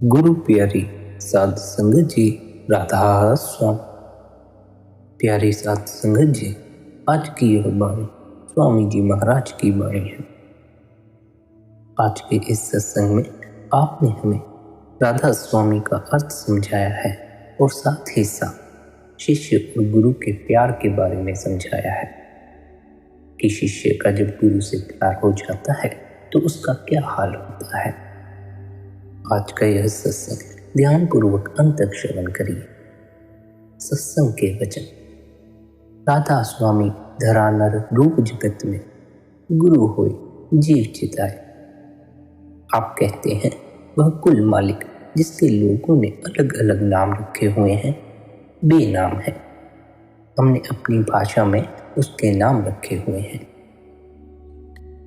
गुरु प्यारी साध संगत जी, राधा स्वामी। प्यारी साध संगत जी, आज की यह बाणी स्वामी जी महाराज की बाणी है। आज के इस सत्संग में आपने हमें राधा स्वामी का अर्थ समझाया है और साथ ही साथ शिष्य और गुरु के प्यार के बारे में समझाया है कि शिष्य का जब गुरु से प्यार हो जाता है तो उसका क्या हाल होता है। आज का यह सत्संग ध्यानपूर्वक अंत तक श्रवण करिए। सत्संग के वचन। राधा स्वामी धरा नर रूप जगत में, गुरु होए जीव चिताए। आप कहते हैं वह कुल मालिक जिसके लोगों ने अलग अलग नाम रखे हुए हैं बेनाम है। हमने अपनी भाषा में उसके नाम रखे हुए हैं।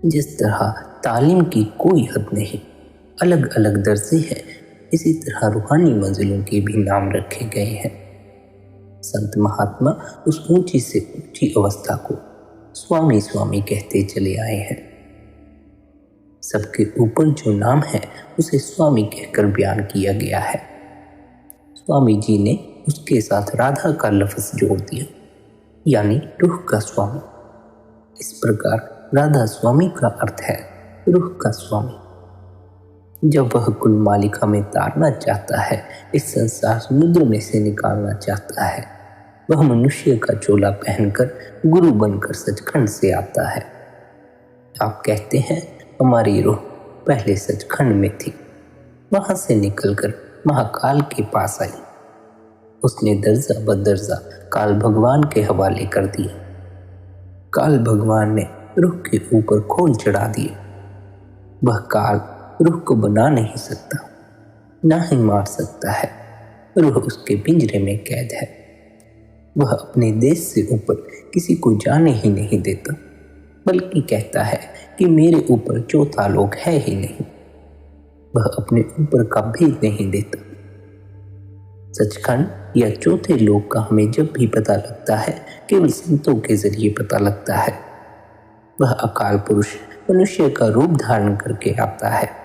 जिस तरह तालीम की कोई हद नहीं, अलग अलग दर्जे हैं, इसी तरह रूहानी मंजिलों के भी नाम रखे गए हैं। संत महात्मा उस ऊंची से ऊंची अवस्था को स्वामी स्वामी कहते चले आए हैं। सबके ऊपर जो नाम है उसे स्वामी कहकर बयान किया गया है। स्वामी जी ने उसके साथ राधा का लफ्ज जोड़ दिया, यानी रूह का स्वामी। इस प्रकार राधा स्वामी का अर्थ है रूह का स्वामी। जब वह कुल मालिक हमें तारना चाहता है, इस संसार समुद्र में से निकालना चाहता है, वह मनुष्य का चोला पहनकर गुरु बनकर सचखंड से आता है। आप कहते हैं हमारी रूह पहले सचखंड में थी, वहां से निकलकर महाकाल के पास आई। उसने दर्जा बदर्जा काल भगवान के हवाले कर दिया। काल भगवान ने रूह के ऊपर खोल चढ़ा दिए। वह काल रूह को बना नहीं सकता, ना ही मार सकता है। रूह उसके पिंजरे में कैद है। वह अपने देश से ऊपर किसी को जाने ही नहीं देता, बल्कि कहता है कि मेरे ऊपर चौथा लोक है ही नहीं। वह अपने ऊपर का भेद नहीं देता। सचखंड या चौथे लोक का हमें जब भी पता लगता है, केवल संतों के जरिए पता लगता है। वह अकाल पुरुष मनुष्य का रूप धारण करके आता है।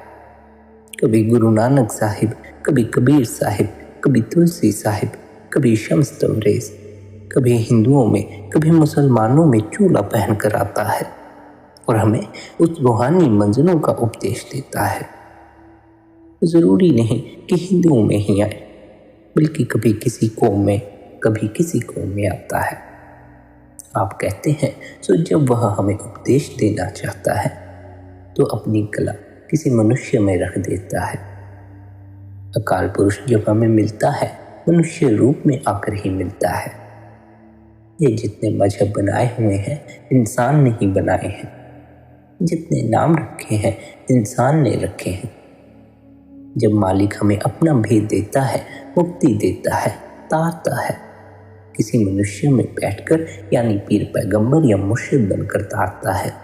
कभी गुरु नानक साहिब, कभी कबीर साहिब, कभी तुलसी साहिब, कभी शम्स तबरेज, कभी हिंदुओं में, कभी मुसलमानों में चोला पहनकर आता है और हमें उस रूहानी मंजिलों का उपदेश देता है। जरूरी नहीं कि हिंदुओं में ही आए, बल्कि कभी किसी कौम में, कभी किसी कौम में आता है। आप कहते हैं सो जब वह हमें उपदेश देना चाहता है तो अपनी कला किसी मनुष्य में रख देता है। अकाल पुरुष जब हमें मिलता है मनुष्य रूप में आकर ही मिलता है। ये जितने मजहब बनाए हुए हैं इंसान ने ही बनाए हैं, जितने नाम रखे हैं इंसान ने रखे हैं। जब मालिक हमें अपना भेद देता है, मुक्ति देता है, तारता है, किसी मनुष्य में बैठकर, यानी पीर पैगंबर या मुर्शिद बनकर तारता है।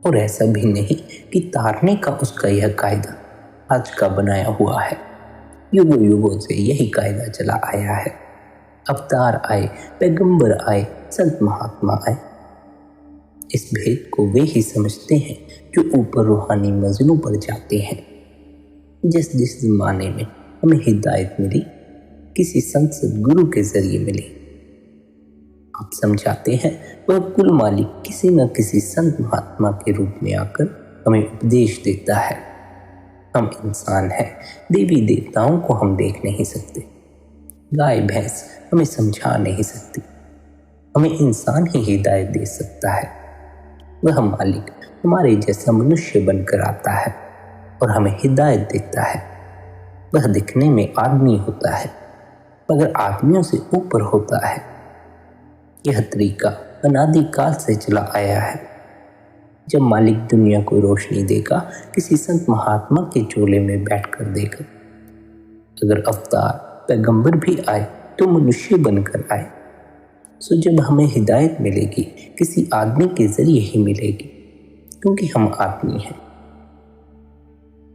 और ऐसा भी नहीं कि तारने का उसका यह कायदा आज का बनाया हुआ है। युगों युगों से यही कायदा चला आया है। अवतार आए, पैगंबर आए, संत महात्मा आए। इस भेद को वे ही समझते हैं जो ऊपर रूहानी मंजिलों पर जाते हैं। जिस जिस जमाने में हमें हिदायत मिली, किसी संत सदगुरु के जरिए मिली। आप समझाते हैं वह कुल मालिक किसी न किसी संत महात्मा के रूप में आकर हमें उपदेश देता है। हम इंसान हैं, देवी देवताओं को हम देख नहीं सकते, गाय भैंस हमें समझा नहीं सकती, हमें इंसान ही हिदायत दे सकता है। वह मालिक हमारे जैसा मनुष्य बनकर आता है और हमें हिदायत देता है। वह दिखने में आदमी होता है मगर आदमियों से ऊपर होता है। यह तरीका अनादिकाल से चला आया है। जब मालिक दुनिया को रोशनी देगा, किसी संत महात्मा के चोले में बैठकर देगा। अगर अवतार पैगंबर भी आए तो मनुष्य बनकर आए। सो जब हमें हिदायत मिलेगी किसी आदमी के जरिए ही मिलेगी, क्योंकि हम आदमी हैं।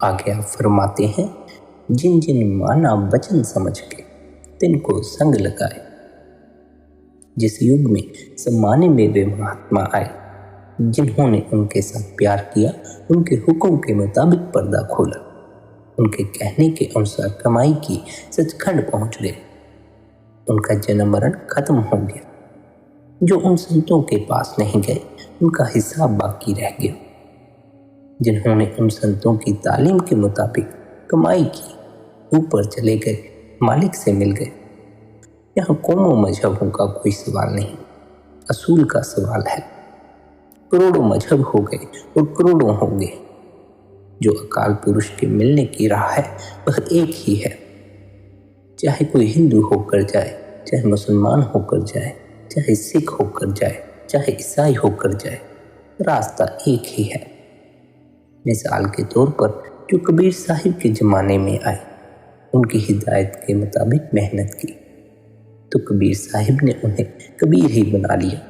आगे आप फरमाते हैं जिन जिन माना वचन समझ के तिनको संग लगाए। जिस युग में जमाने में वे महात्मा आए, जिन्होंने उनके साथ प्यार किया, उनके हुक्म के मुताबिक पर्दा खोला, उनके कहने के अनुसार कमाई की, सचखंड पहुंच गए। उनका जन्म मरण खत्म हो गया। जो उन संतों के पास नहीं गए उनका हिसाब बाकी रह गया। जिन्होंने उन संतों की तालीम के मुताबिक कमाई की, ऊपर चले गए, मालिक से मिल गए। यहाँ कौमों मजहबों का कोई सवाल नहीं, असूल का सवाल है। करोड़ों मजहब हो गए और करोड़ों होंगे, जो अकाल पुरुष के मिलने की राह है वह एक ही है। चाहे कोई हिंदू होकर जाए, चाहे मुसलमान होकर जाए, चाहे सिख होकर जाए, चाहे ईसाई होकर जाए, रास्ता एक ही है। मिसाल के तौर पर जो कबीर साहिब के ज़माने में आए, उनकी हिदायत के मुताबिक मेहनत की, तो कबीर साहिब ने उन्हें कबीर ही बना लिया।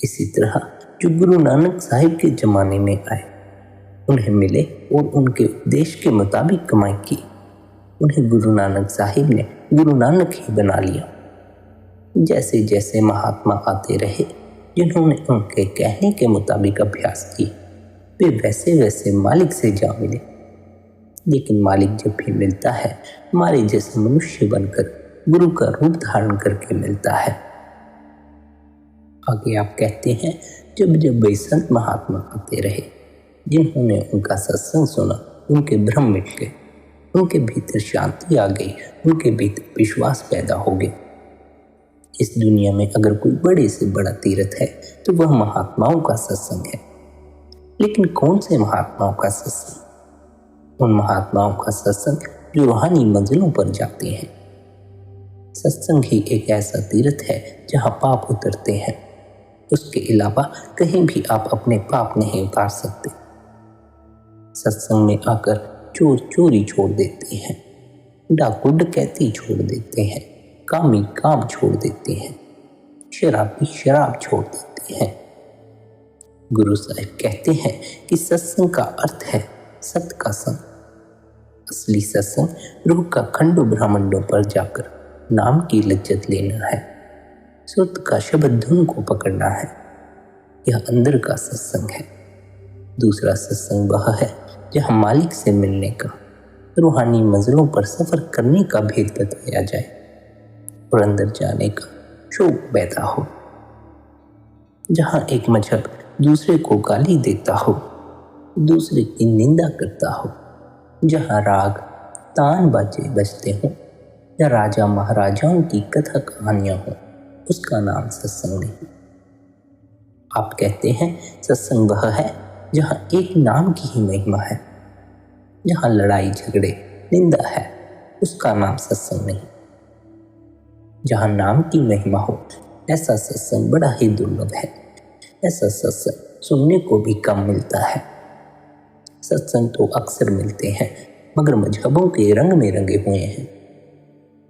इसी तरह जो गुरु नानक साहिब के ज़माने में आए, उन्हें मिले और उनके उपदेश के मुताबिक कमाई की, उन्हें गुरु नानक साहिब ने गुरु नानक ही बना लिया। जैसे जैसे महात्मा आते रहे, जिन्होंने उनके कहने के मुताबिक अभ्यास किया, वे वैसे वैसे मालिक से जा मिले। लेकिन मालिक जब भी मिलता है, हमारे जैसे मनुष्य बनकर गुरु का रूप धारण करके मिलता है। आगे आप कहते हैं, जब जब वे संत महात्मा आते रहे, जिन्होंने उनका सत्संग सुना, उनके भ्रम मिट गए, उनके भीतर शांति आ गई, उनके भीतर विश्वास पैदा हो गया। इस दुनिया में अगर कोई बड़े से बड़ा तीर्थ है तो वह महात्माओं का सत्संग है। लेकिन कौन से महात्माओं का सत्संग? उन महात्माओं का सत्संग जो रूहानी मंजिलों पर जाते हैं। सत्संग ही एक ऐसा तीर्थ है जहाँ पाप उतरते हैं। उसके अलावा कहीं भी आप अपने पाप नहीं उतार सकते। सत्संग में आकर चोर चोरी छोड़ देते हैं, डाकू डकैती छोड़ देते हैं, कामी काम छोड़ देते हैं, शराबी शराब छोड़ देते हैं। गुरु साहिब कहते हैं कि सत्संग का अर्थ है सत का संग। असली सत्संग रूह का खंडों ब्रह्मांडों पर जाकर नाम की लज्जत लेना है, सुरत का शब्द धुन को पकड़ना है। यह अंदर का सत्संग है। दूसरा सत्संग वह है जहाँ मालिक से मिलने का, रूहानी मंजिलों पर सफर करने का भेद बताया जाए और अंदर जाने का शौक पैदा हो। जहाँ एक मजहब दूसरे को गाली देता हो, दूसरे की निंदा करता हो, जहाँ राग तान बाजे बजते हों या राजा महाराजाओं की कथा कहानियां हों, उसका नाम सत्संग नहीं। आप कहते हैं सत्संग वह है जहाँ एक नाम की ही महिमा है, जहाँ लड़ाई झगड़े निंदा है, उसका नाम सत्संग नहीं। जहाँ नाम की महिमा हो, ऐसा सत्संग बड़ा ही दुर्लभ है। ऐसा सत्संग सुनने को भी कम मिलता है। सत्संग तो अक्सर मिलते हैं, मगर मजहबों के रंग में रंगे हुए हैं।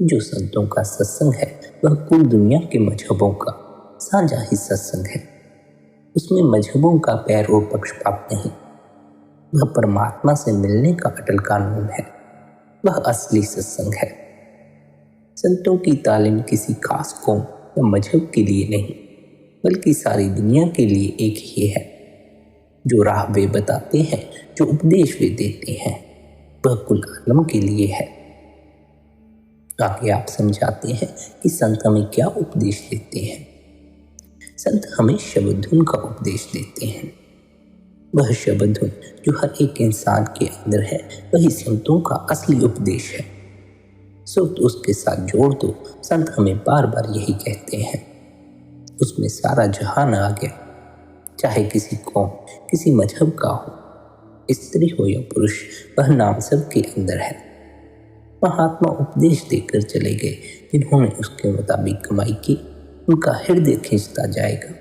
जो संतों का सत्संग है वह कुल दुनिया के मजहबों का साझा ही सत्संग है। उसमें मजहबों का पैर और पक्षपात नहीं। वह परमात्मा से मिलने का अटल कानून है। वह असली सत्संग है। संतों की तालीम किसी खास कौम या मजहब के लिए नहीं, बल्कि सारी दुनिया के लिए एक ही है। जो राह वे बताते हैं, जो उपदेश वे देते हैं, वह कुल आलम के लिए है। आगे आप समझाते हैं कि संत हमें क्या उपदेश देते हैं। संत हमें शब्द धुन का उपदेश देते हैं। वह शब्द धुन जो हर एक इंसान के अंदर है, वही संतों का असली उपदेश है। सुर उसके साथ जोड़ दो, संत हमें बार बार यही कहते हैं। उसमें सारा जहान आ गया, चाहे किसी कौम किसी मजहब का हो, स्त्री हो या पुरुष, वह नाम सबके अंदर है। महात्मा उपदेश देकर चले गए, जिन्होंने उसके मुताबिक कमाई की, उनका हृदय खींचता जाएगा।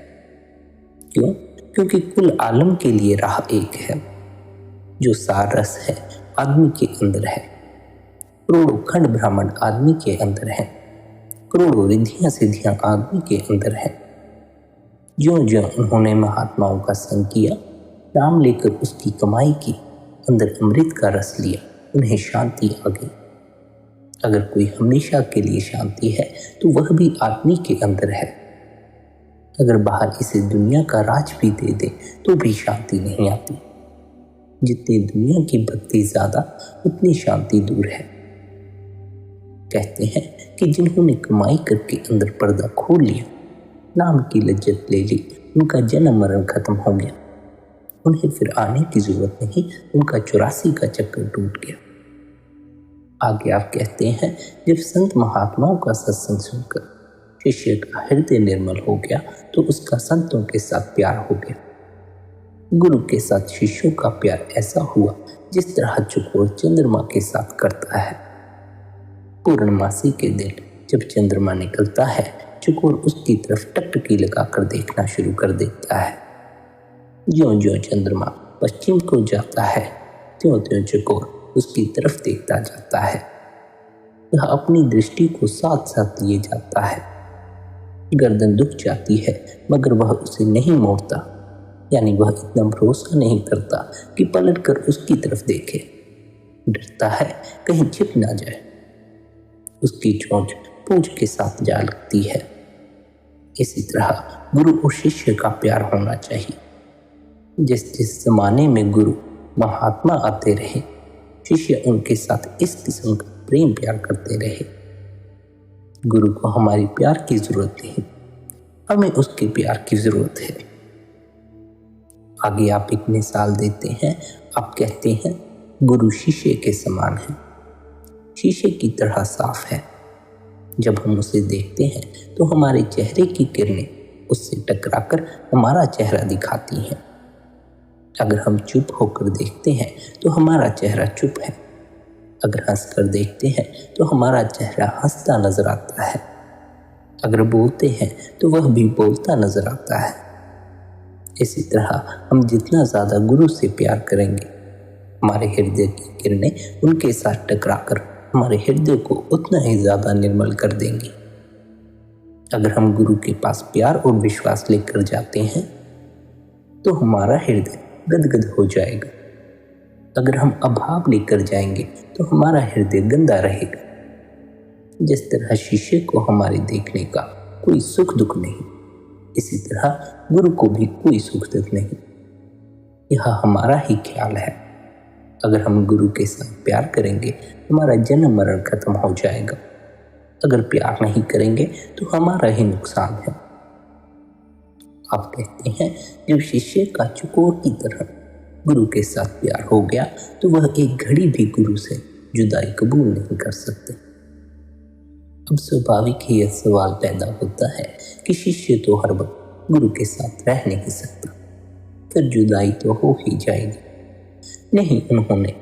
क्यों? क्योंकि कुल आलम के लिए राह एक है। जो सार रस है आदमी के अंदर है, करोड़ों खंड ब्राह्मण आदमी के अंदर है, करोड़ों रिद्धियां सिद्धियां आदमी के अंदर है। ज्यों ज्यों उन्होंने महात्माओं का संग किया, नाम लेकर उसकी कमाई की, अंदर अमृत का रस लिया, उन्हें शांति आ गई। अगर कोई हमेशा के लिए शांति है तो वह भी आदमी के अंदर है। अगर बाहर इसे दुनिया का राज भी दे दे तो भी शांति नहीं आती। जितनी दुनिया की भक्ति ज्यादा, उतनी शांति दूर है। कहते हैं कि जिन्होंने कमाई करके अंदर पर्दा खोल लिया, नाम की लज्जत ले ली, उनका जन्म मरण खत्म हो गया। उन्हें फिर आने की जरूरत नहीं, उनका 84 का चक्कर टूट गया। आगे आप कहते हैं, जब संत महात्माओं का सत्संग सुनकर शिष्य का हृदय निर्मल हो गया, तो उसका संतों के साथ प्यार हो गया। गुरु के साथ शिष्यों का प्यार ऐसा हुआ जिस तरह चकोर चंद्रमा के साथ करता है। पूर्णमासी के दिन जब चंद्रमा निकलता है, चकोर उसकी तरफ टकटकी लगाकर देखना शुरू कर देता है। ज्यों-ज्यों चंद्रमा पश्चिम को जाता है, त्यों-त्यों चकोर उसकी तरफ देखता जाता है। वह अपनी दृष्टि को साथ साथ लिए जाता है। गर्दन दुख जाती है, मगर वह उसे नहीं मोड़ता, यानी वह इतना भरोसा नहीं करता कि पलटकर उसकी तरफ देखे। डरता है कहीं छिप ना जाए। उसकी चोंच पूंछ के साथ जा लगती है। इसी तरह गुरु और शिष्य का प्यार होना चाहिए। जिस जिस जमाने में गुरु महात्मा आते रहे, शिष्य उनके साथ इस किस्म का प्रेम प्यार करते रहे। गुरु को हमारी प्यार की जरूरत नहीं, हमें उसके प्यार की जरूरत है। आगे आप एक मिसाल देते हैं। आप कहते हैं, गुरु शीशे के समान है, शीशे की तरह साफ है। जब हम उसे देखते हैं तो हमारे चेहरे की किरणें उससे टकराकर हमारा चेहरा दिखाती हैं। अगर हम चुप होकर देखते हैं तो हमारा चेहरा चुप है। अगर हंसकर देखते हैं तो हमारा चेहरा हंसता नजर आता है। अगर बोलते हैं तो वह भी बोलता नजर आता है। इसी तरह हम जितना ज़्यादा गुरु से प्यार करेंगे, हमारे हृदय की किरणें उनके साथ टकराकर हमारे हृदय को उतना ही ज़्यादा निर्मल कर देंगी। अगर हम गुरु के पास प्यार और विश्वास लेकर जाते हैं तो हमारा हृदय गदगद हो जाएगा। अगर हम अभाव लेकर जाएंगे तो हमारा हृदय गंदा रहेगा। जिस तरह शीशे को हमारे देखने का कोई सुख दुख नहीं, इसी तरह गुरु को भी कोई सुख दुख नहीं। यह हमारा ही ख्याल है। अगर हम गुरु के साथ प्यार करेंगे, हमारा जन्म मरण खत्म हो जाएगा। अगर प्यार नहीं करेंगे तो हमारा ही नुकसान है। आप कहते हैं, जब शिष्य का चकोर की तरह गुरु के साथ प्यार हो गया तो वह एक घड़ी भी गुरु से जुदाई कबूल नहीं कर सकते। अब स्वाभाविक ही यह सवाल पैदा होता है कि शिष्य तो हर वक्त गुरु के साथ रह नहीं सकता, फिर जुदाई तो हो ही जाएगी। नहीं, उन्होंने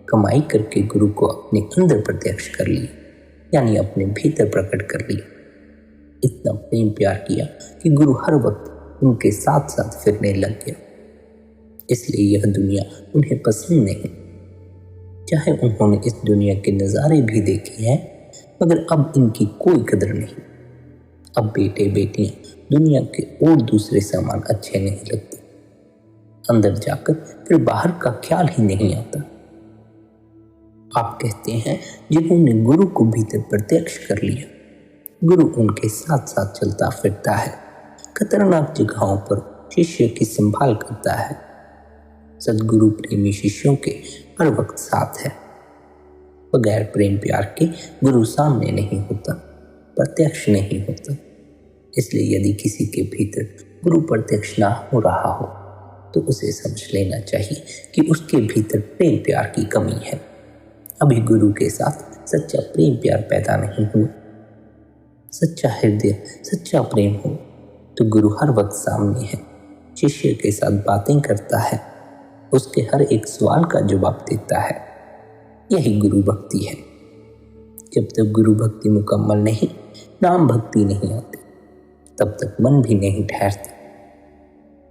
कमाई करके गुरु को अपने अंदर प्रत्यक्ष कर लिया, यानी अपने भीतर प्रकट कर लिया। इतना प्रेम प्यार किया कि गुरु हर वक्त उनके साथ साथ फिरने लग गया। इसलिए यह दुनिया उन्हें पसंद नहीं। चाहे उन्होंने इस दुनिया के नज़ारे भी देखे हैं, मगर अब इनकी कोई कदर नहीं। अब बेटे बेटियां दुनिया के और दूसरे सामान अच्छे नहीं लगते। अंदर जाकर फिर बाहर का ख्याल ही नहीं आता। आप कहते हैं, जिन्होंने गुरु को भीतर प्रत्यक्ष कर लिया, गुरु उनके साथ साथ चलता फिरता है, खतरनाक जगहों पर शिष्य की संभाल करता है। सद्गुरु प्रेमी शिष्यों के हर वक्त साथ है। बगैर प्रेम प्यार के गुरु सामने नहीं होता, प्रत्यक्ष नहीं होता। इसलिए यदि किसी के भीतर गुरु प्रत्यक्ष ना हो रहा हो तो उसे समझ लेना चाहिए कि उसके भीतर प्रेम प्यार की कमी है। अभी गुरु के साथ सच्चा प्रेम प्यार पैदा नहीं हुआ। सच्चा हृदय, सच्चा प्रेम हो तो गुरु हर वक्त सामने है, शिष्य के साथ बातें करता है, उसके हर एक सवाल का जवाब देता है। यही गुरु भक्ति है। जब तक गुरु भक्ति मुकम्मल नहीं, नाम भक्ति नहीं आती, तब तक मन भी नहीं ठहरता।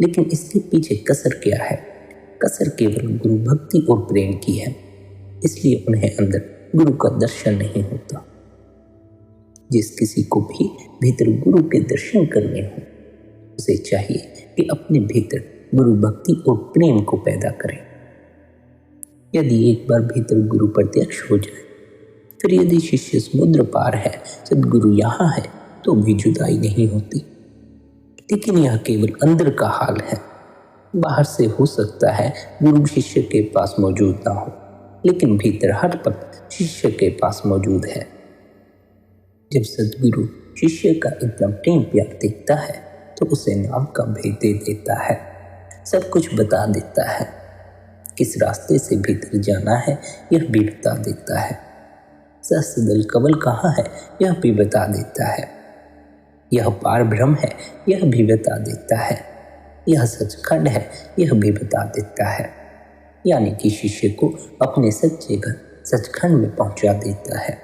लेकिन इसके पीछे कसर क्या है? कसर केवल गुरु भक्ति और प्रेम की है। इसलिए उन्हें अंदर गुरु का दर्शन नहीं होता। जिस किसी को भी भीतर गुरु के दर्शन करने हो, उसे चाहिए कि अपने भीतर गुरु भक्ति और प्रेम को पैदा करें। यदि एक बार भीतर गुरु प्रत्यक्ष हो जाए, फिर यदि शिष्य समुद्र पार है, सद्गुरु यहाँ है, तो भी जुदाई नहीं होती। लेकिन यह केवल अंदर का हाल है। बाहर से हो सकता है गुरु शिष्य के पास मौजूद ना हो, लेकिन भीतर हर पल शिष्य के पास मौजूद है। जब सद्गुरु शिष्य का एकदम प्रेम प्यार देखता है तो उसे नाम का भेद दे देता है, सब कुछ बता देता है। किस रास्ते से भीतर जाना है यह भी बता देता है। सहस्त्रदल कमल कहाँ है यह भी बता देता है। यह पार ब्रह्म है यह भी बता देता है। यह सचखंड है यह भी बता देता है। यानी कि शिष्य को अपने सच्चे घर सचखंड में पहुंचा देता है।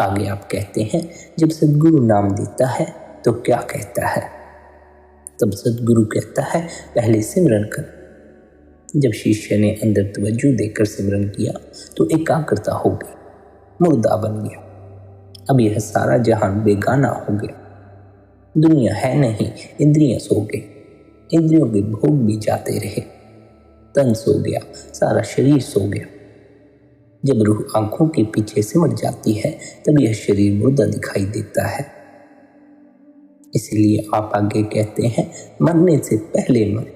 आगे आप कहते हैं, जब सद्गुरु नाम देता है तो क्या कहता है? तब सद्गुरु कहता है, पहले सिमरन कर। जब शिष्य ने अंदर तवज्जो देकर सिमरन किया तो एकाग्रता हो गई, मुर्दा बन गया। अब यह सारा जहान बेगाना हो गया। दुनिया है नहीं, इंद्रियां सो गई। इंद्रियों के भोग भी जाते रहे। तन सो गया, सारा शरीर सो गया। जब रूह आंखों के पीछे सिमट जाती है तब यह शरीर मुर्दा दिखाई देता है। इसलिए आप आगे कहते हैं, मरने से पहले मर।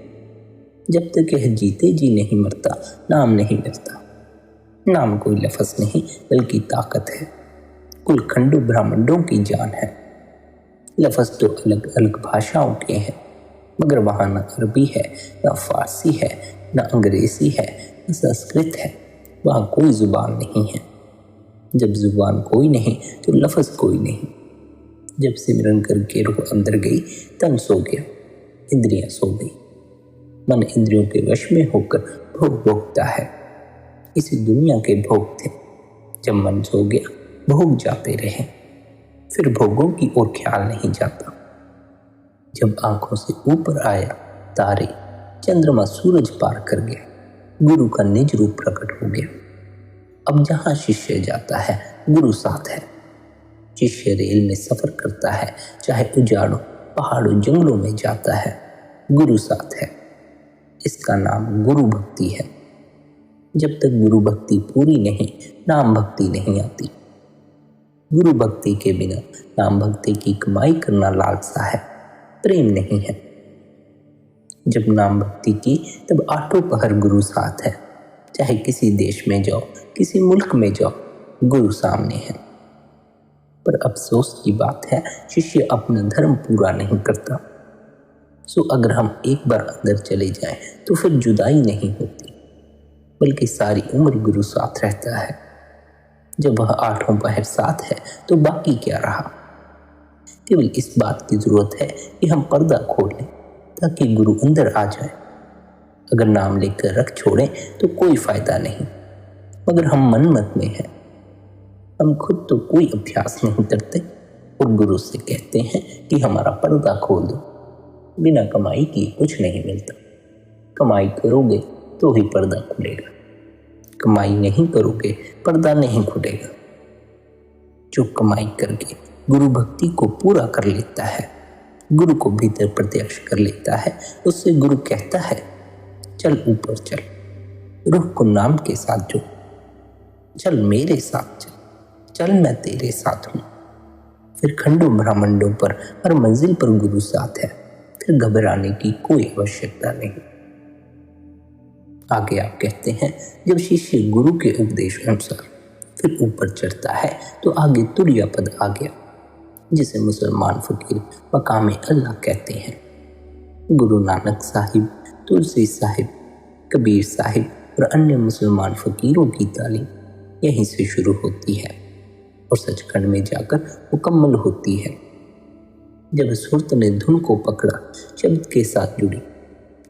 जब तक यह जीते जी नहीं मरता, नाम नहीं मिलता। नाम कोई लफ्ज़ नहीं बल्कि ताकत है। कुल खंडों ब्रह्मांडों की जान है। लफ्ज़ तो अलग अलग भाषाओं के हैं, मगर वहाँ न अरबी है, न फारसी है, न अंग्रेज़ी है, न संस्कृत है। वहाँ कोई ज़ुबान नहीं है। जब ज़ुबान कोई नहीं तो लफ्ज़ कोई नहीं। जब सिमरन करके रूह अंदर गई, तन सो गया, इंद्रियां सो गई। मन इंद्रियों के वश में होकर भोग भोगता है। इसी दुनिया के भोग थे। जब मन सो गया, भोग जाते रहे, फिर भोगों की ओर ख्याल नहीं जाता। जब आंखों से ऊपर आया, तारे, चंद्रमा, सूरज पार कर गया, गुरु का निज रूप प्रकट हो गया। अब जहाँ शिष्य जाता है, गुरु साथ है। शिष्य रेल में सफर करता है, चाहे उजाड़ों, पहाड़ों, जंगलों में जाता है, गुरु साथ है। इसका नाम गुरु भक्ति है। जब तक गुरु भक्ति पूरी नहीं, नाम भक्ति नहीं आती। गुरु भक्ति के बिना नाम भक्ति की कमाई करना लालसा है, प्रेम नहीं है। जब नाम भक्ति की तब आठों पहर गुरु साथ है। चाहे किसी देश में जाओ, किसी मुल्क में जाओ, गुरु सामने है। पर अफसोस की बात है, शिष्य अपना धर्म पूरा नहीं करता। सो अगर हम एक बार अंदर चले जाएं तो फिर जुदाई नहीं होती, बल्कि सारी उम्र गुरु साथ रहता है। जब वह आठों पहर साथ है तो बाकी क्या रहा? केवल इस बात की जरूरत है कि हम पर्दा खोल लें ताकि गुरु अंदर आ जाए। अगर नाम लेकर रख छोड़ें तो कोई फायदा नहीं, मगर हम मनमत में हैं। हम खुद तो कोई अभ्यास नहीं करते और गुरु से कहते हैं कि हमारा पर्दा खोल दो। बिना कमाई किए कुछ नहीं मिलता। कमाई करोगे तो ही पर्दा खुलेगा, कमाई नहीं करोगे पर्दा नहीं खुलेगा। जो कमाई करके गुरु भक्ति को पूरा कर लेता है, गुरु को भीतर प्रत्यक्ष कर लेता है, उससे गुरु कहता है, चल ऊपर चल, रूह को नाम के साथ जोड़, चल मेरे साथ चल, चल मैं तेरे साथ हूँ। फिर खंडों ब्रह्मांडों पर हर मंजिल पर गुरु साथ है, फिर घबराने की कोई आवश्यकता नहीं। आगे आप कहते हैं, जब शिष्य गुरु के उपदेश अनुसार फिर ऊपर चढ़ता है तो आगे तुरिया पद आ गया, जिसे मुसलमान फकीर मकाम अल्लाह कहते हैं। गुरु नानक साहिब, तुलसी साहिब, कबीर साहिब और अन्य मुसलमान फकीरों की तालीम यहीं से शुरू होती है और सचखंड में जाकर मुकम्मल होती है। जब सुरत ने धुन को पकड़ा, शब्द के साथ जुड़ी,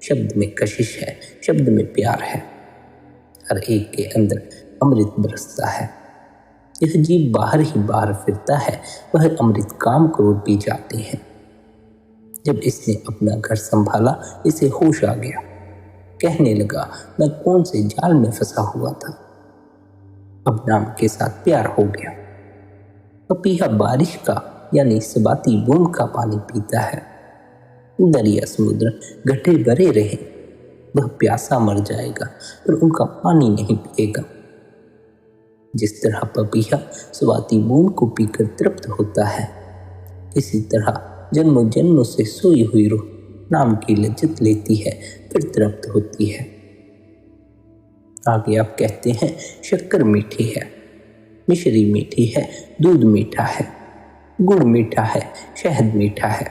शब्द में कशिश है, शब्द में प्यार है, हर एक के अंदर अमृत बरसता है। यह जीव बाहर ही बाहर फिरता है, वह अमृत काम क्रोध पी जाते हैं। जब इसने अपना घर संभाला, इसे होश आ गया, कहने लगा, मैं कौन से जाल में फंसा हुआ था। अब नाम के साथ प्यार हो गया। पपीहा बारिश का यानी सबाती बूंद का पानी पीता है। दरिया समुद्र घटे भरे रहे, वह प्यासा मर जाएगा पर उनका पानी नहीं पिएगा। जिस तरह पपीहा स्वाति बूंद को पीकर तृप्त होता है, इसी तरह जन्मों जन्मों से सोई हुई रूह नाम की लज्जत लेती है, फिर तृप्त होती है। आगे आप कहते हैं शक्कर मीठी है, मिश्री मीठी है, दूध मीठा है, गुड़ मीठा है, शहद मीठा है,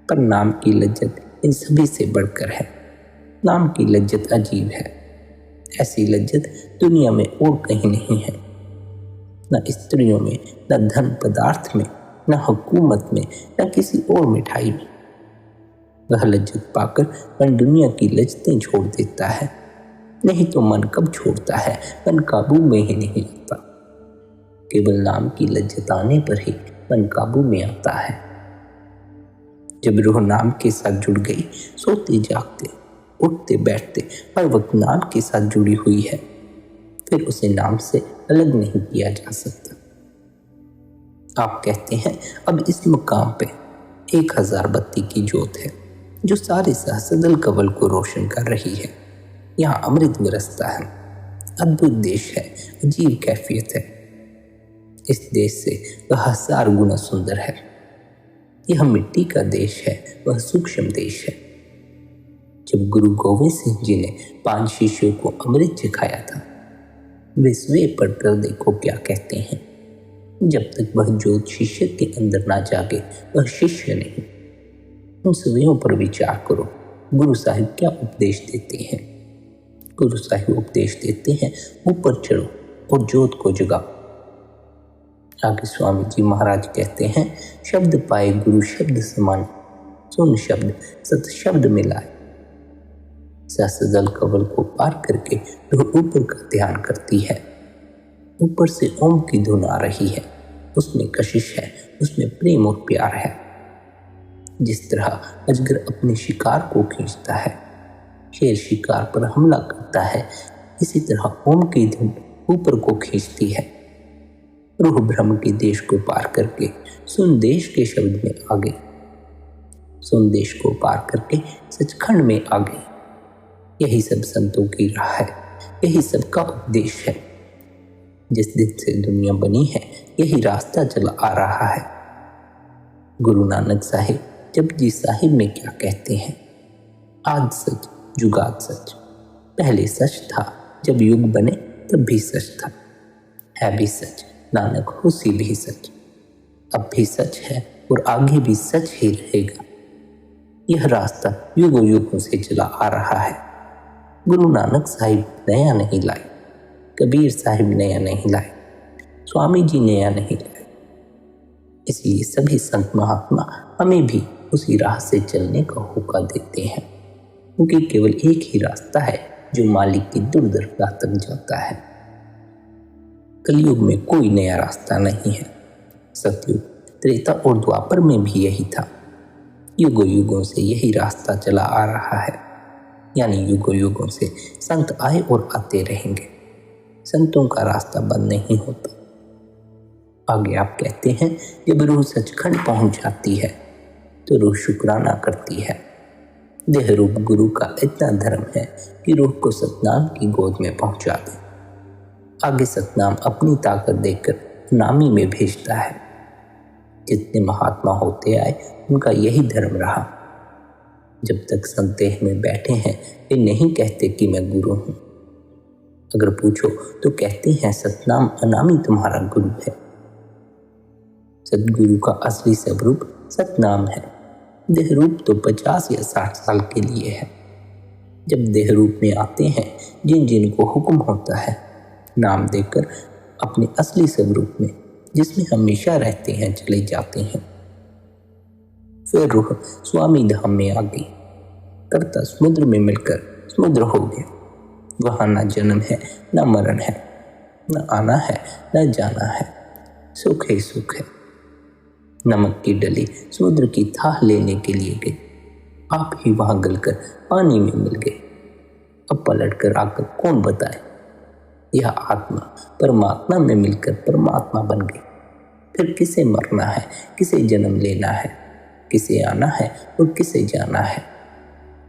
पर नाम की लज्जत इन सभी से बढ़कर है। नाम की लज्जत अजीब है। ऐसी लज्जत दुनिया में और कहीं नहीं है, न स्त्रियों में, न धन पदार्थ में, न हुकूमत में, न किसी और मिठाई में। वह लज्जत पाकर मन दुनिया की लज्जतें छोड़ देता है, नहीं तो मन कब छोड़ता है, मन काबू में ही नहीं आता। केवल नाम की लज्जत आने पर ही मन काबू में आता है। जब रूह नाम के साथ जुड़ गई, सोते जागते, उठते बैठते हर वक्त नाम के साथ जुड़ी हुई है, फिर उसे नाम से अलग नहीं किया जा सकता। आप कहते हैं अब इस मुकाम पे 1000 बत्ती की जोत है जो सारे सहस्त्रदल कवल को रोशन कर रही है। यहाँ अमृत बरसता है, अद्भुत देश है, अजीब कैफियत है। इस देश से वह 1000 गुना सुंदर है। यह मिट्टी का देश है, वह सूक्ष्म देश है। जब गुरु गोविंद सिंह जी ने 5 शिष्यों को अमृत सिखाया था, वे स्वयं पढ़कर देखो क्या कहते हैं। जब तक वह ज्योत शिष्य के अंदर ना जागे, वह शिष्य नहीं। उन स्वयों पर विचार करो। गुरु साहिब क्या उपदेश देते हैं? गुरु साहिब उपदेश देते हैं, ऊपर चढ़ो और ज्योत को जगाओ। आगे स्वामी जी महाराज कहते हैं, शब्द पाए गुरु शब्द समान, सुन शब्द सत शब्द मिलाए। सहस्त्रदल कवल को पार करके रूह ऊपर का ध्यान करती है। ऊपर से ओम की धुन आ रही है, उसमें कशिश है, उसमें प्रेम और प्यार है। जिस तरह अजगर अपने शिकार को खींचता है, शेर शिकार पर हमला करता है, इसी तरह ओम की धुन ऊपर को खींचती है। रूह ब्रह्म के देश को पार करके सुन देश के शब्द में आ गई। सुन देश को पार करके सचखंड में आ गई। यही सब संतों की राह है, यही सबका उपदेश है। जिस दिन से दुनिया बनी है, यही रास्ता चला आ रहा है। गुरु नानक साहिब जपजी साहिब में क्या कहते हैं? आज सच जुगाद सच, पहले सच था, जब युग बने तब भी सच था। है भी सच, नानक हुसी भी सच, अब भी सच है और आगे भी सच ही रहेगा। यह रास्ता युगों युगों से चला आ रहा है। गुरु नानक साहिब नया नहीं लाए, कबीर साहिब नया नहीं लाए, स्वामी जी नया नहीं लाए। इसलिए सभी संत महात्मा हमें भी उसी राह से चलने का होका देते हैं, क्योंकि केवल एक ही रास्ता है जो मालिक की दूरदर्शा तक जाता है। कलयुग में कोई नया रास्ता नहीं है। सतयुग, त्रेता और द्वापर में भी यही था। युगों युगों से यही रास्ता चला आ रहा है, यानी युगों युगों से संत आए और आते रहेंगे। संतों का रास्ता बंद नहीं होता। आगे आप कहते हैं, जब रूह सचखंड पहुंच जाती है तो रूह शुक्राना करती है। देह रूप गुरु का इतना धर्म है कि रूह को सतनाम की गोद में पहुंचा दे। आगे सतनाम अपनी ताकत देकर नामी में भेजता है। जितने महात्मा होते आए उनका यही धर्म रहा। जब तक संदेह में बैठे हैं, वे नहीं कहते कि मैं गुरु हूं। अगर पूछो तो कहते हैं सतनाम अनामी तुम्हारा गुरु है। सतगुरु का असली स्वरूप सतनाम है। देह रूप तो 50 या 60 साल के लिए है। जब देह रूप में आते हैं, जिन जिन को हुक्म होता है, नाम देकर अपने असली स्वरूप में, जिसमें हमेशा रहते हैं, चले जाते हैं। फिर रूह स्वामी धाम में आ गई। करता समुद्र में मिलकर समुद्र हो गया। वहाँ न जन्म है, न मरण है, न आना है, न जाना है। सुख ही सुख है। नमक की डली समुद्र की थाह लेने के लिए गई। आप ही वहां गलकर पानी में मिल गए। अब पलट कर आकर कौन बताए? यह आत्मा परमात्मा में मिलकर परमात्मा बन गई। फिर किसे मरना है, किसे जन्म लेना है, किसे आना है और किसे जाना है।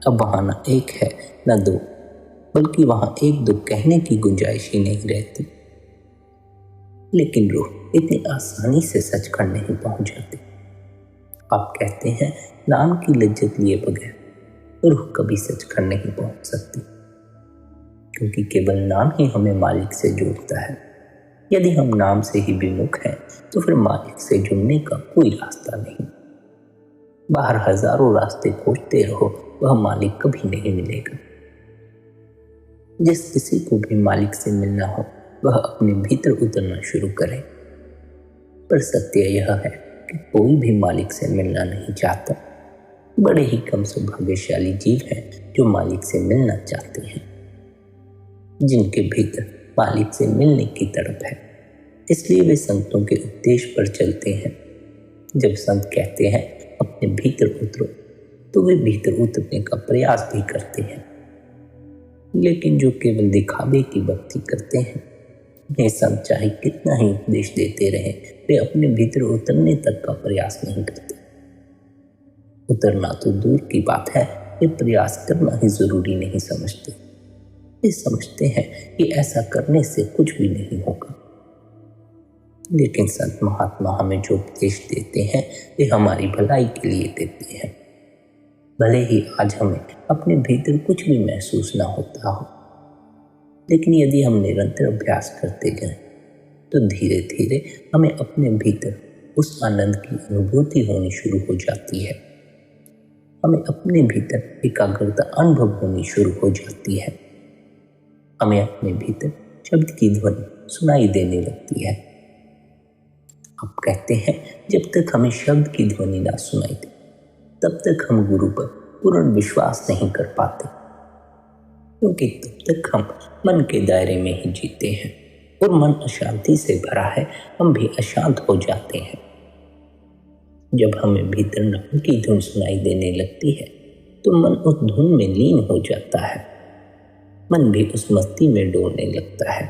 अब वहां न एक है न दो, बल्कि वहां एक दो कहने की गुंजाइश ही नहीं रहती। लेकिन रूह इतनी आसानी से सचखंड नहीं पहुंच जाती। आप कहते हैं नाम की लज्जत लिए बगैर रूह कभी सचखंड नहीं पहुंच सकती, क्योंकि केवल नाम ही हमें मालिक से जोड़ता है। यदि हम नाम से ही विमुख हैं तो फिर मालिक से जुड़ने का कोई रास्ता नहीं। बाहर हजारों रास्ते खोजते रहो, वह मालिक कभी नहीं मिलेगा। जिस किसी को भी मालिक से मिलना हो वह अपने भीतर उतरना शुरू करे। पर सत्य यह है कि कोई भी मालिक से मिलना नहीं चाहता। बड़े ही कम सौभाग्यशाली जीव हैं जो मालिक से मिलना चाहते हैं, जिनके भीतर मालिक से मिलने की तड़प है। इसलिए वे संतों के उपदेश पर चलते हैं। जब संत कहते हैं अपने भीतर उतरो, तो वे भीतर उतरने का प्रयास भी करते हैं। लेकिन जो केवल दिखावे की भक्ति करते हैं, उन्हें संत चाहे कितना ही उपदेश देते रहे, वे अपने भीतर उतरने तक का प्रयास नहीं करते। उतरना तो दूर की बात है, वे प्रयास करना ही जरूरी नहीं समझते। वे समझते हैं कि ऐसा करने से कुछ भी नहीं होगा। लेकिन संत महात्मा हमें जो उपदेश देते हैं वे हमारी भलाई के लिए देते हैं। भले ही आज हमें अपने भीतर कुछ भी महसूस ना होता हो, लेकिन यदि हम निरंतर अभ्यास करते गए तो धीरे धीरे हमें अपने भीतर उस आनंद की अनुभूति होनी शुरू हो जाती है। हमें अपने भीतर एकाग्रता अनुभव होनी शुरू हो जाती है। हमें अपने भीतर शब्द की ध्वनि सुनाई देने लगती है। आप कहते हैं जब तक हमें शब्द की ध्वनि ना सुनाई दे तब तक हम गुरु पर पूर्ण विश्वास नहीं कर पाते, क्योंकि तब तक हम मन के दायरे में ही जीते हैं और मन अशांति से भरा है, हम भी अशांत हो जाते हैं। जब हमें भीतर नाम की धुन सुनाई देने लगती है तो मन उस धुन में लीन हो जाता है। मन भी उस मस्ती में डोलने लगता है।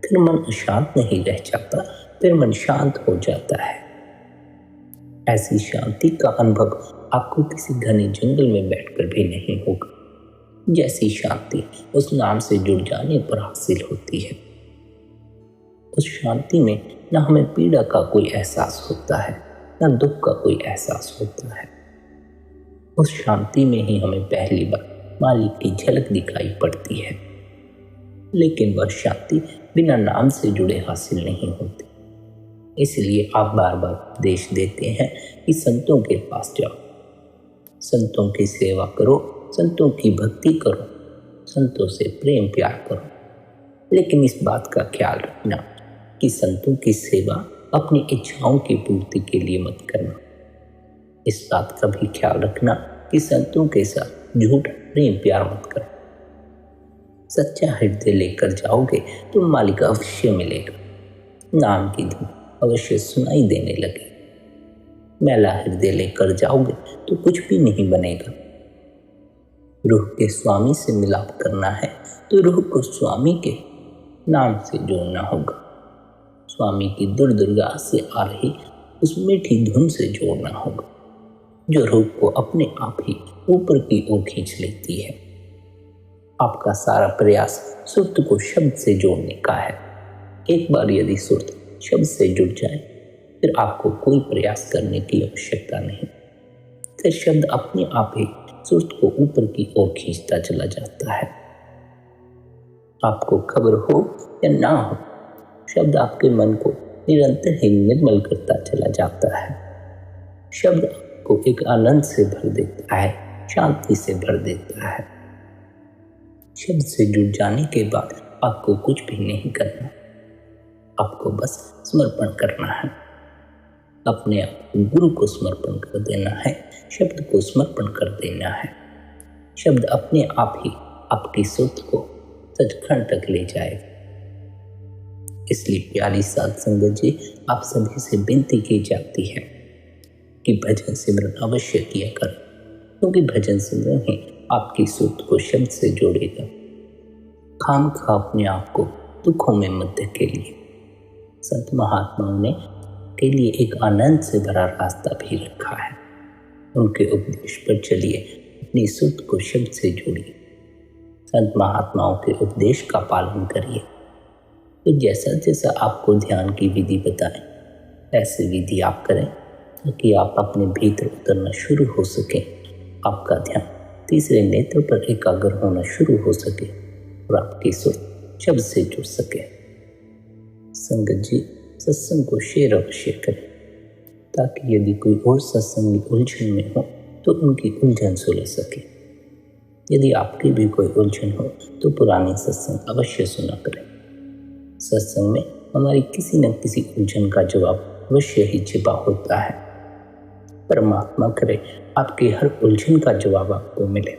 फिर मन अशांत नहीं रह जाता, फिर मन शांत हो जाता है। ऐसी शांति का अनुभव आपको किसी घने जंगल में बैठकर भी नहीं होगा, जैसी शांति उस नाम से जुड़ जाने पर हासिल होती है। उस शांति में न हमें पीड़ा का कोई एहसास होता है, न दुख का कोई एहसास होता है। उस शांति में ही हमें पहली बार मालिक की झलक दिखाई पड़ती है। लेकिन वह शांति बिना नाम से जुड़े हासिल नहीं होती। इसलिए आप बार बार उपदेश देते हैं कि संतों के पास जाओ, संतों की सेवा करो, संतों की भक्ति करो, संतों से प्रेम प्यार करो। लेकिन इस बात का ख्याल रखना कि संतों की सेवा अपनी इच्छाओं की पूर्ति के लिए मत करना। इस बात का भी ख्याल रखना कि संतों के साथ झूठा प्रेम प्यार मत करो। सच्चा हृदय लेकर जाओगे तो मालिक अवश्य मिलेगा। नाम की धुन अवश्य सुनाई देने लगे। मैला हृदय लेकर जाओगे तो कुछ भी नहीं बनेगा। रूह के स्वामी से मिलाप करना है तो रूह को स्वामी के नाम से जोड़ना होगा। स्वामी की दूर दरगाह से आ रही उस मीठी धुन से जोड़ना होगा, जो रूह को अपने आप ही ऊपर की ओर खींच लेती है। आपका सारा प्रयास सुर्त को शब्द से जोड़ने का है। एक बार यदि सुर्त शब्द से जुड़ जाए फिर आपको कोई प्रयास करने की आवश्यकता नहीं। फिर शब्द अपने आप ही सुर्त को ऊपर की ओर खींचता चला जाता है। आपको खबर हो या ना हो, शब्द आपके मन को निरंतर ही निर्मल करता चला जाता है। शब्द आपको एक आनंद से भर देता है, शांति से भर देता है। शब्द से जुड़ जाने के बाद आपको कुछ भी नहीं करना, आपको बस समर्पण करना है। अपने आप को गुरु को समर्पण कर देना है, शब्द को समर्पण कर देना है। शब्द अपने आप ही आपकी सुर्त को सचखंड तक ले जाएगा। इसलिए प्यारी साध संगत जी, आप सभी से विनती की जाती है कि भजन सिमरन अवश्य किया करें, क्योंकि भजन सिमरन ही आपकी सुर्त को शब्द से जोड़ेगा। खामखा अपने आप को दुखों में मत धकेलिए। संत महात्माओं ने के लिए एक आनंद से भरा रास्ता भी रखा है। उनके उपदेश पर चलिए, अपनी सुर्त को शब्द से जोड़िए। संत महात्माओं के उपदेश का पालन करिए। तो जैसा जैसा आपको ध्यान की विधि बताएं, ऐसी विधि आप करें। ताकि आप अपने भीतर उतरना शुरू हो सकें। आपका ध्यान तीसरे नेत्र पर एकाग्र होना शुरू हो सके और आपकी सोच शब्द से जुड़ सके। संगत जी, सत्संग को शेयर अवश्य करें ताकि यदि कोई और सत्संगी उलझन में हो तो उनकी उलझन सुलझ सके। यदि आपकी भी कोई उलझन हो तो पुरानी सत्संग अवश्य सुना करें। सत्संग में हमारी किसी न किसी उलझन का जवाब अवश्य ही छिपा होता है। परमात्मा करे आपके हर उलझन का जवाब आपको मिले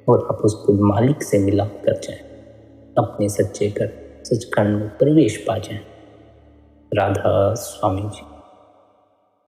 और आप उस कुल मालिक से मिलाप कर जाएं, अपने सच्चे घर सचखंड में प्रवेश पा जाएं। राधा स्वामी जी।